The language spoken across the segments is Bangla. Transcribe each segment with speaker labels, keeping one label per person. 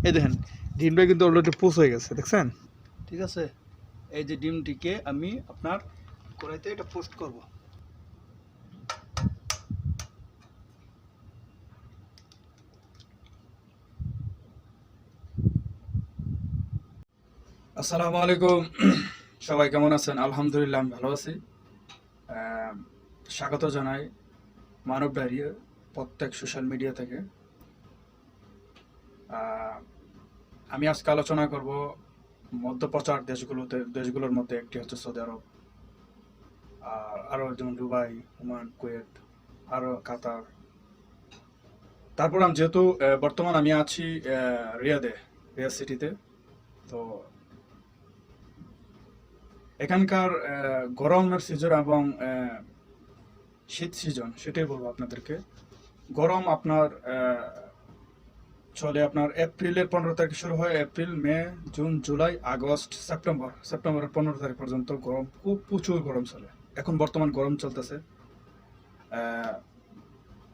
Speaker 1: এই দেখেন ডিমটা কিন্তু অলরেডি পোস্ট হয়ে গেছে, দেখছেন?
Speaker 2: ঠিক আছে, এই যে ডিমটিকে আমি আপনার কড়াইতে এটা পোস্ট করব। আসসালামু আলাইকুম, সবাই কেমন আছেন? আলহামদুলিল্লাহ আমি ভালো আছি। স্বাগত জানাই মানব ডায়েরি প্রত্যেক সোশ্যাল মিডিয়া থেকে। আহ, আমি আজকে আলোচনা করব মধ্যপ্রাচ্যের দেশগুলোর মধ্যে একটি হচ্ছে সৌদি আরব, আর আরও যেমন দুবাই, ওমান, কুয়েত, আরও কাতার। তারপর আমি যেহেতু বর্তমান আমি আছি রিয়াদ সিটিতে, তো এখানকার গরমের সিজন এবং শীত সিজন সেটাই বলবো আপনাদেরকে। গরম আপনার চলে আপনার এপ্রিলের 15 তারিখ শুরু হয়, এপ্রিল, মে, জুন, জুলাই, আগস্ট, সেপ্টেম্বরের 15 তারিখ পর্যন্ত গরম, খুব প্রচুর গরম চলে। এখন বর্তমান গরম চলতেছে।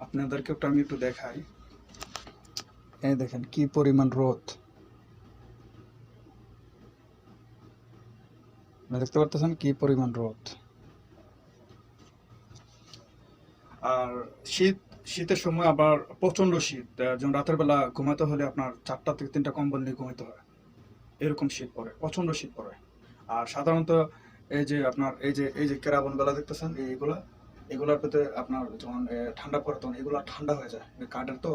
Speaker 2: আপনাদেরকে আমি একটু দেখাই। এই দেখেন কি পরিমাণ রোদ, দেখতে পারতেছেন কি পরিমাণ রোদ। আর শীতের সময় আবার প্রচন্ড শীত, যেমন রাতের বেলা ঘুমাতে হলে আপনার 4টা থেকে 3টা কম্বল নিয়ে ঘুমাতে হয়, এরকম শীত পড়ে, প্রচন্ড শীত পড়ে। আর সাধারণত এই যে কেরাবন বেলা দেখতেছেন, এগুলোর ভিতরে আপনার যখন ঠান্ডা পড়ে তখন এগুলো ঠান্ডা হয়ে যায়। কাঠের তো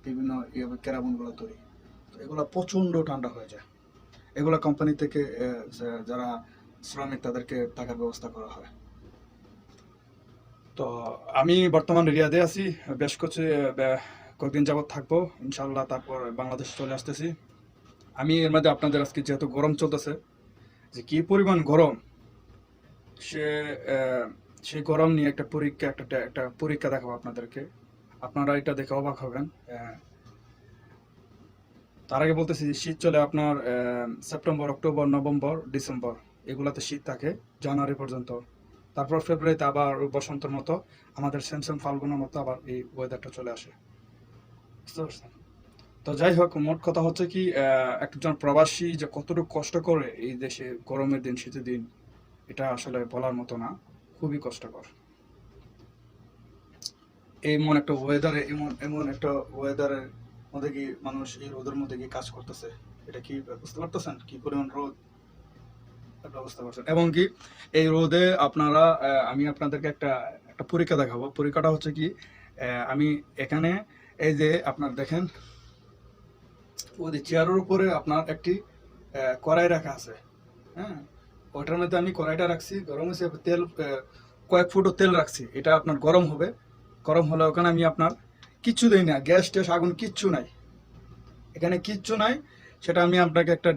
Speaker 2: বিভিন্ন কেরাবন গুলো তৈরি, তো এগুলো প্রচন্ড ঠান্ডা হয়ে যায়। এগুলো কোম্পানি থেকে যারা শ্রমিক তাদেরকে থাকার ব্যবস্থা করা হয়। তো আমি বর্তমান রিয়াদে আছি, বেশ কয়েকদিন যাবত থাকবো ইনশাল্লাহ, তারপর বাংলাদেশে চলে আসতেছি। আমি এর মধ্যে আপনাদের আজকে যেহেতু গরম চলতেছে, যে কি পরিমাণ গরম, সে আহ, সেই গরম নিয়ে একটা পরীক্ষা দেখাবো আপনাদেরকে। আপনারা এটা দেখে অবাক হবেন। তার আগে বলতেছি যে শীত চলে আপনার সেপ্টেম্বর, অক্টোবর, নভেম্বর, ডিসেম্বর, এগুলাতে শীত থাকে জানুয়ারি পর্যন্ত। তারপর ফেব্রুয়ারিতে আবার বসন্তের মতো, আমাদের সেমসেম ফাল্গুনের মতো আবার এই ওয়েদারটা চলে আসে, বুঝতে পারছেন? তো যাই হোক, মোট কথা হচ্ছে কি, একজন প্রবাসী যে কতটুকু কষ্ট করে এই দেশে গরমের দিন, শীতের দিন, এটা আসলে বলার মতো না, খুবই কষ্টকর। এমন একটা ওয়েদারে, এমন এমন একটা ওয়েদারের মধ্যে কি মানুষ এই রোদের মধ্যে কি কাজ করতেছে, এটা কি বুঝতে পারতেছেন কি পরিমাণ রোদ? বুঝতে পারছেন? এবং কি এই রোদে আপনারা আমি আপনাদেরকে একটা একটা পরীক্ষা দেখাবো। পরীক্ষাটা হচ্ছে কি, আমি এখানে এই যে আপনার দেখেন, ওই চেয়ারের উপরে আপনার একটি কড়াই রাখা আছে। হ্যাঁ, ওইটার মধ্যে আমি কড়াইটা রাখছি, গরম হয়েছে, তেল কয়েক ফুটো তেল রাখছি, এটা আপনার গরম হবে। গরম হলে ওখানে আমি আপনার কিচ্ছু দিই না, গ্যাস ট্যাস আগুন কিচ্ছু নাই, এখানে কিচ্ছু নাই। সেটা আমি আপনাকে একটা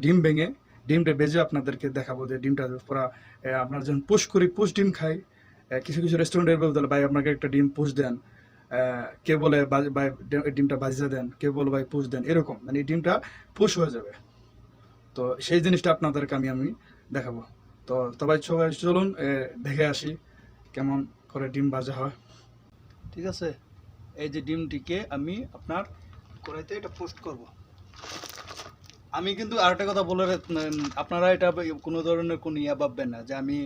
Speaker 2: ডিমটা ভেজে আপনাদেরকে দেখাবো, যে ডিমটা পুরা আপনার যখন পুশ করি, পুশ ডিম খাই। কিছু কিছু রেস্টুরেন্টের বলতে ভাই আপনাকে একটা ডিম পুশ দেন, কে বলে ভাই ডিমটা বাজিয়ে দেন, কে বলে ভাই পুশ দেন, এরকম মানে এই ডিমটা পুশ হয়ে যাবে। তো সেই জিনিসটা আপনাদেরকে আমি দেখাবো। তো সবাই সবাই চলুন দেখে আসি কেমন করে ডিম ভাজা হয়। ঠিক আছে, এই যে ডিমটিকে আমি আপনার কড়াইতে এটা পোস্ট করব। আমি কিন্তু আরেকটা কথা বলে আপনারা এটা কোনো ধরনের কোনো ইয়া ভাববেন না যে আমি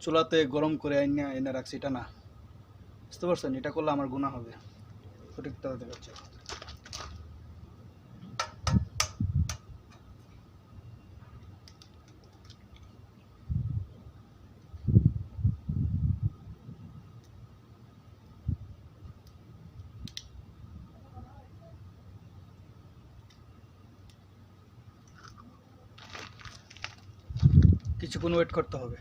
Speaker 2: চুলাতে গরম করে এনে এনে রাখছি, এটা না, বুঝতে পারছেন? এটা করলে আমার গুনাহ হবে। সঠিকটা দেখাচ্ছে। কিছুক্ষণ ওয়েট করতে হবে।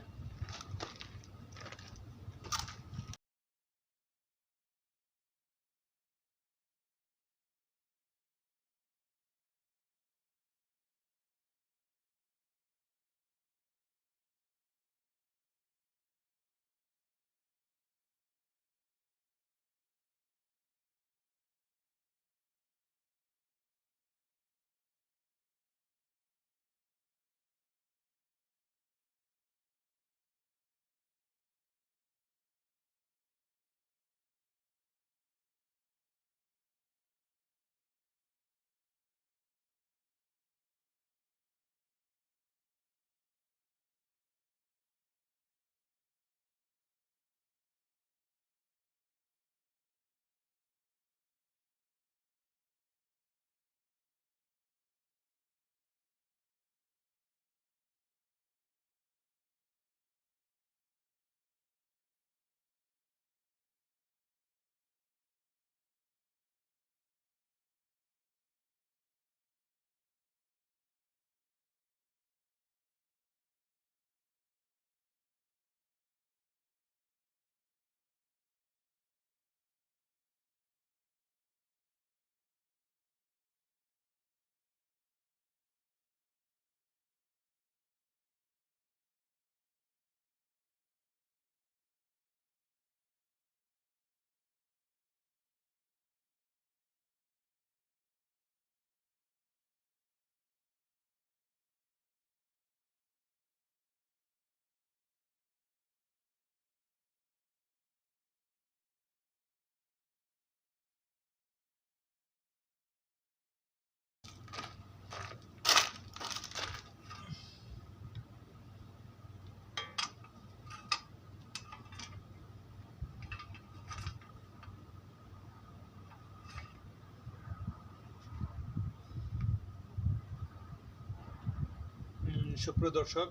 Speaker 1: সুপ্রিয় দর্শক,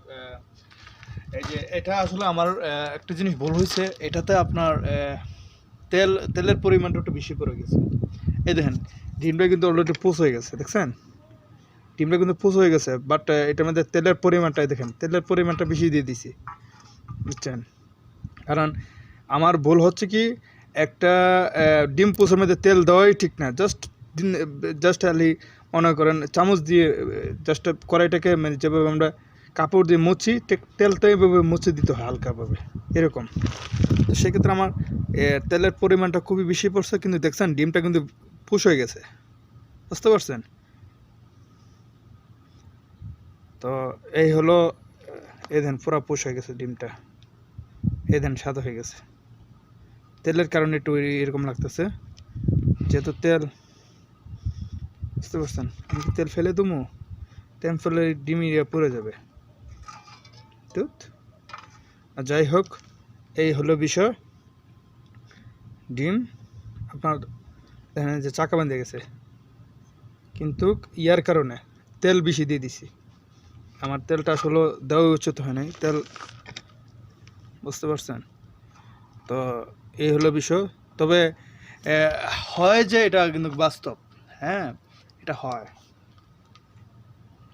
Speaker 1: এই যে এটা আসলে আমার একটা জিনিস ভুল হয়েছে। এটাতে আপনার তেলের পরিমাণটা একটু বেশি পড়ে গেছে। এই দেখেন ডিমটা কিন্তু অলরেডি পুষ হয়ে গেছে, দেখছেন? ডিমটা কিন্তু পুষ হয়ে গেছে, বাট এটার মধ্যে তেলের পরিমাণটাই দেখেন, তেলের পরিমাণটা বেশি দিয়ে দিছি, বুঝছেন? কারণ আমার ভুল হচ্ছে কি, একটা ডিম পুষের মধ্যে তেল দেওয়াই ঠিক না। জাস্ট খালি মনে করেন চামচ দিয়ে জাস্ট কড়াইটাকে মানে যেভাবে আমরা কাপড় দিয়ে মুছি, তেলটা এইভাবে মুছে দিতে হয় হালকাভাবে, এরকম। তো সেক্ষেত্রে আমার তেলের পরিমাণটা খুবই বেশি পড়ছে, কিন্তু দেখছেন ডিমটা কিন্তু পুষ হয়ে গেছে, বুঝতে পারছেন? তো এই হলো, এই দেন পুরো পুষ হয়ে গেছে ডিমটা, এই দেন সাদা হয়ে গেছে। তেলের কারণে একটু এরকম লাগতেছে, যেহেতু তেল, বুঝতে পারছেন? আমি কি তেল ফেলে দেবো? তেল ফেলে ডিম পুড়ে যাবে। দুধ আর যাই হোক, এই হলো বিষয়। ডিম আপনার দেখেন যে চাকা বেঁধে গেছে, কিন্তু ইয়ার কারণে তেল বেশি দিয়ে দিছি। আমার তেলটা আসলে দেওয়া উচিত হয় নাই তেল, বুঝতে পারছেন? তো এই হলো বিষয়। তবে হয় যে এটা কিন্তু বাস্তব, হ্যাঁ, এটা হয়,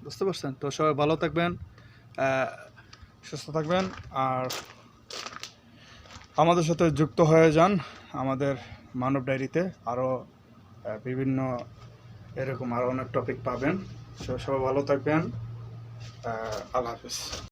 Speaker 1: বুঝতে পারছেন? তো সবাই ভালো থাকবেন, সুস্থ থাকবেন, আর আমাদের সাথে যুক্ত হয়ে যান আমাদের মানব ডায়েরিতে। আরও বিভিন্ন এরকম আরও অনেক টপিক পাবেন। সবাই ভালো থাকবেন। আল্লাহ হাফিজ।